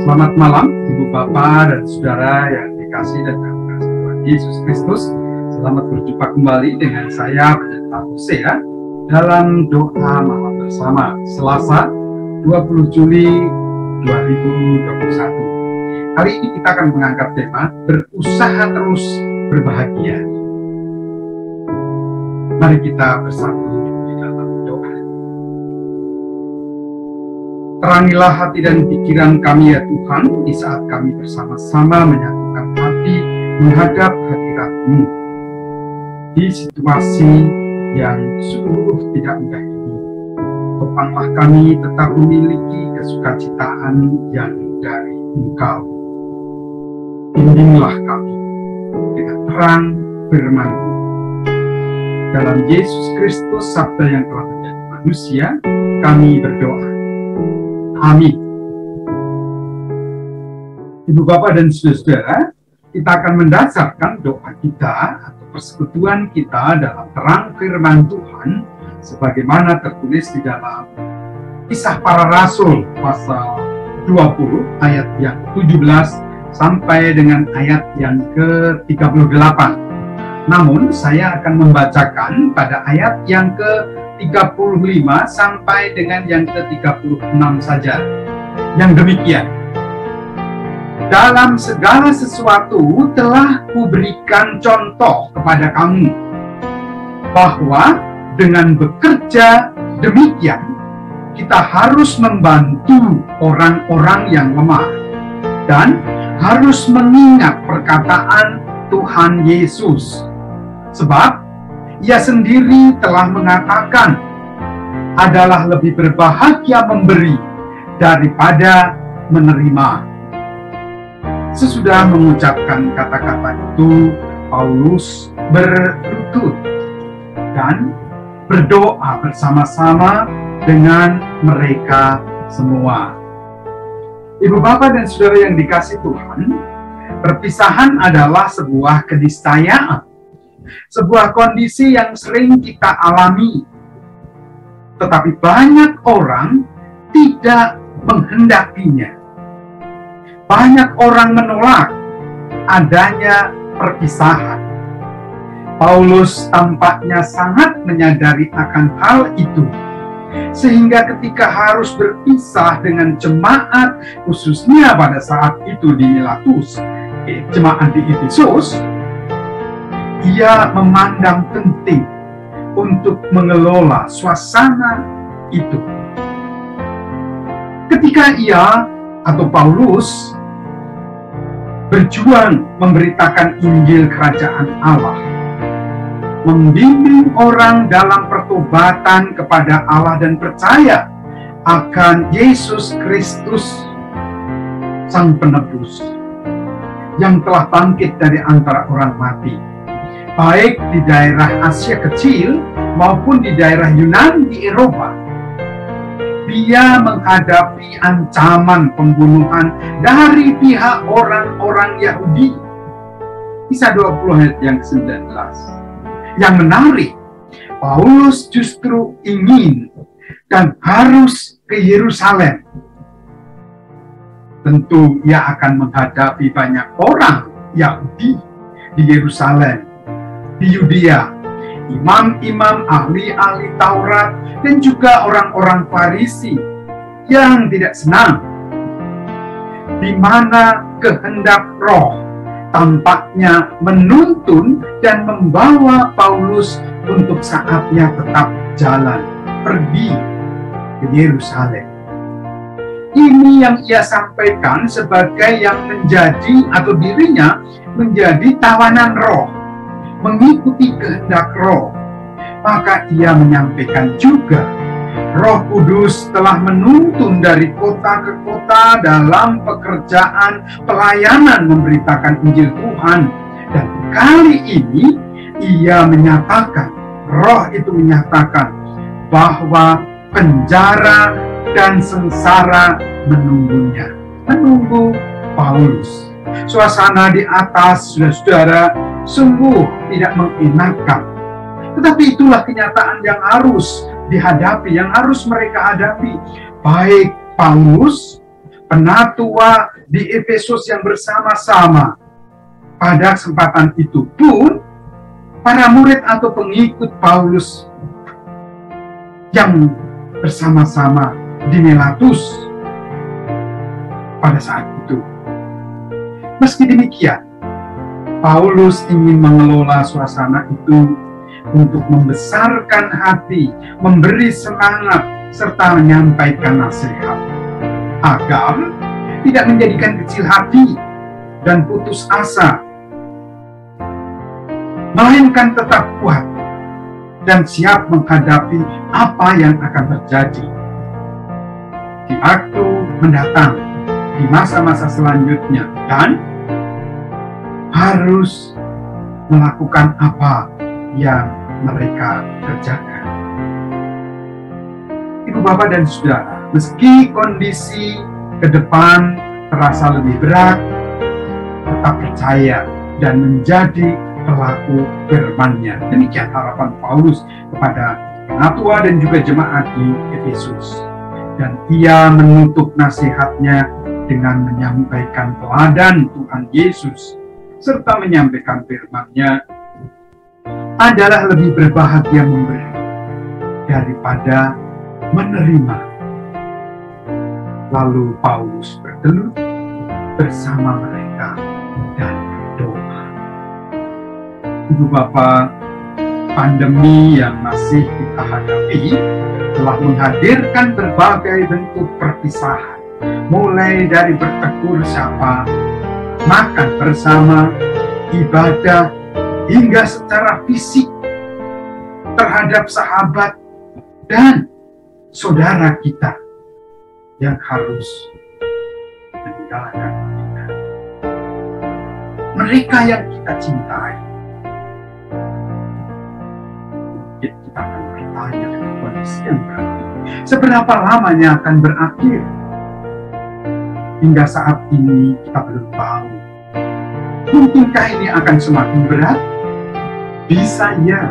Selamat malam, Ibu Bapak dan Saudara yang dikasihi dan dikasihi Tuhan Yesus Kristus. Selamat berjumpa kembali dengan saya, Pendeta Hosea, dalam doa malam bersama Selasa 20 Juli 2021. Kali ini kita akan mengangkat tema berusaha terus berbahagia. Mari kita bersatu di dalam doa. Terangilah hati dan pikiran kami ya Tuhan, di saat kami bersama-sama menyatukan hati menghadap hadirat-Mu. Di situasi yang sungguh tidak mudah ini, topanglah kami tetap memiliki kesukacitaan yang dari Engkau. Bimbinglah kami dengan terang firman-Mu. Dalam Yesus Kristus, Sabda yang telah menjadi manusia, kami berdoa. Amin. Ibu Bapak dan Saudara-saudara, kita akan mendasarkan doa kita atau persekutuan kita dalam terang firman Tuhan sebagaimana tertulis di dalam Kisah Para Rasul pasal 20 ayat yang 17 sampai dengan ayat yang ke-38. Namun saya akan membacakan pada ayat yang ke-35 sampai dengan yang ke-36 saja. Yang demikian. Dalam segala sesuatu telah kuberikan contoh kepada kamu, bahwa dengan bekerja demikian kita harus membantu orang-orang yang lemah dan harus mengingat perkataan Tuhan Yesus. Sebab Ia sendiri telah mengatakan, adalah lebih berbahagia memberi daripada menerima. Sesudah mengucapkan kata-kata itu, Paulus berlutut dan berdoa bersama-sama dengan mereka semua. Ibu Bapak dan Saudara yang dikasihi Tuhan, perpisahan adalah sebuah keniscayaan, sebuah kondisi yang sering kita alami. Tetapi banyak orang tidak menghendakinya. Banyak orang menolak adanya perpisahan. Paulus tampaknya sangat menyadari akan hal itu, sehingga ketika harus berpisah dengan jemaat, khususnya pada saat itu di Miletus, jemaat di Efesus, ia memandang penting untuk mengelola suasana itu. Ketika ia atau Paulus berjuang memberitakan Injil Kerajaan Allah, membimbing orang dalam pertobatan kepada Allah dan percaya akan Yesus Kristus, Sang Penebus, yang telah bangkit dari antara orang mati, baik di daerah Asia Kecil maupun di daerah Yunani di Eropa. Dia menghadapi ancaman pembunuhan dari pihak orang-orang Yahudi. Kisah 20 ayat yang ke-19. Yang menarik, Paulus justru ingin dan harus ke Yerusalem. Tentu ia akan menghadapi banyak orang Yahudi di Yerusalem, di Yudea, imam-imam, ahli-ahli Taurat, dan juga orang-orang Farisi yang tidak senang, di mana kehendak Roh tampaknya menuntun dan membawa Paulus untuk saatnya tetap jalan pergi ke Yerusalem. Ini yang ia sampaikan sebagai yang menjadi atau dirinya menjadi tawanan Roh, mengikuti kehendak Roh. Maka ia menyampaikan juga, Roh Kudus telah menuntun dari kota ke kota dalam pekerjaan pelayanan memberitakan Injil Tuhan. Dan kali ini ia menyatakan, Roh itu menyatakan bahwa penjara dan sengsara menunggunya, menunggu Paulus. Suasana di atas, saudara-saudara, sungguh tidak mengenakan. Tetapi itulah kenyataan yang harus dihadapi, yang harus mereka hadapi. Baik Paulus penatua di Efesus yang bersama-sama. Pada kesempatan itu pun, para murid atau pengikut Paulus yang bersama-sama di Miletus pada saat itu. Meski demikian, Paulus ingin mengelola suasana itu untuk membesarkan hati, memberi semangat, serta menyampaikan nasihat, agar tidak menjadikan kecil hati dan putus asa, melainkan tetap kuat dan siap menghadapi apa yang akan terjadi di waktu mendatang, di masa-masa selanjutnya, dan harus melakukan apa yang mereka kerjakan. Ibu, Bapak, dan Saudara, meski kondisi ke depan terasa lebih berat, tetap percaya dan menjadi pelaku firman-Nya. Demikian harapan Paulus kepada penatua dan juga jemaat di Efesus. Dan ia menutup nasihatnya dengan menyampaikan teladan Tuhan Yesus, serta menyampaikan firman-Nya, adalah lebih berbahagia memberi daripada menerima. Lalu Paulus berteduh bersama mereka dan berdoa. Ibu, Bapak, pandemi yang masih kita hadapi telah menghadirkan berbagai bentuk perpisahan, mulai dari bertegur sapa, makan bersama, ibadah, hingga secara fisik terhadap sahabat dan saudara kita yang harus meninggalkan kita. Mereka yang kita cintai. Mungkin kita akan bertanya dengan kondisi yang berat, seberapa lamanya akan berakhir? Hingga saat ini kita belum tahu. Mungkinkah ini akan semakin berat? Bisa ya,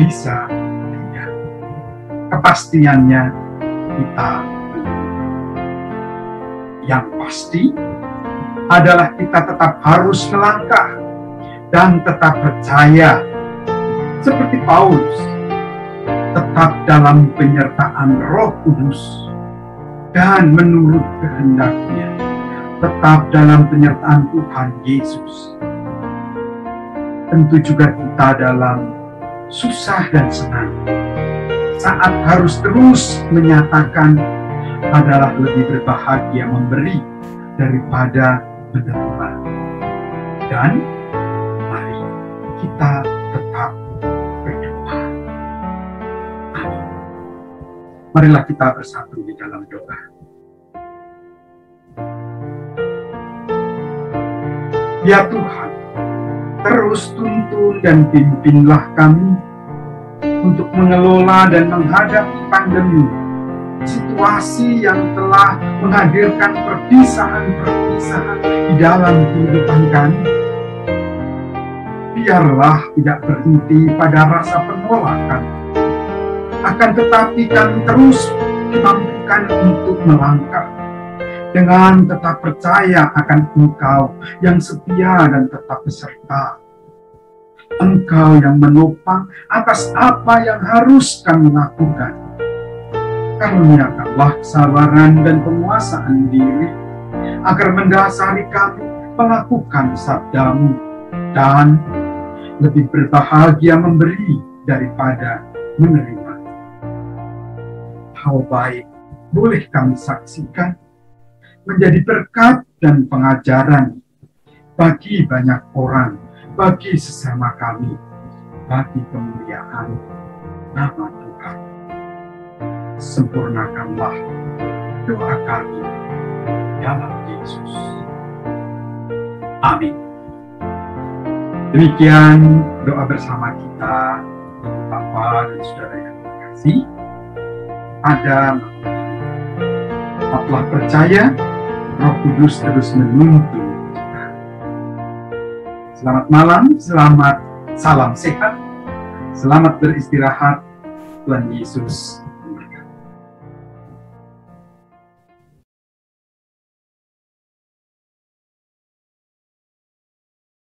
bisa tidak. Kepastiannya kita belum. Yang pasti adalah kita tetap harus melangkah dan tetap percaya seperti Paulus, tetap dalam penyertaan Roh Kudus dan menurut kehendak-Nya, tetap dalam penyertaan Tuhan Yesus. Tentu juga kita dalam susah dan senang, saat harus terus menyatakan adalah lebih berbahagia memberi daripada menerima. Dan mari kita tetap berdoa. Amin. Marilah kita bersatu di dalam doa. Ya Tuhan, terus tuntun dan pimpinlah kami untuk mengelola dan menghadapi pandemi, situasi yang telah menghadirkan perpisahan-perpisahan di dalam kehidupan kami. Biarlah tidak berhenti pada rasa penolakan, akan tetapi kami terus dimampukan untuk melangkah dengan tetap percaya akan Engkau yang setia dan tetap beserta. Engkau yang menopang atas apa yang harus kami lakukan. Karuniakanlah kesabaran dan penguasaan diri, agar mendasari kami melakukan sabda-Mu dan lebih berbahagia memberi daripada menerima. Hal baik boleh kami saksikan menjadi berkat dan pengajaran bagi banyak orang, bagi sesama kami, bagi kemuliaan nama Tuhan. Sempurnakanlah doa kami dalam Yesus. Amin. Demikian doa bersama kita, Bapak dan Saudara yang terkasih. Tetaplah percaya, Roh Kudus terus menuntun kita. Selamat malam, salam sehat, selamat beristirahat, Tuhan Yesus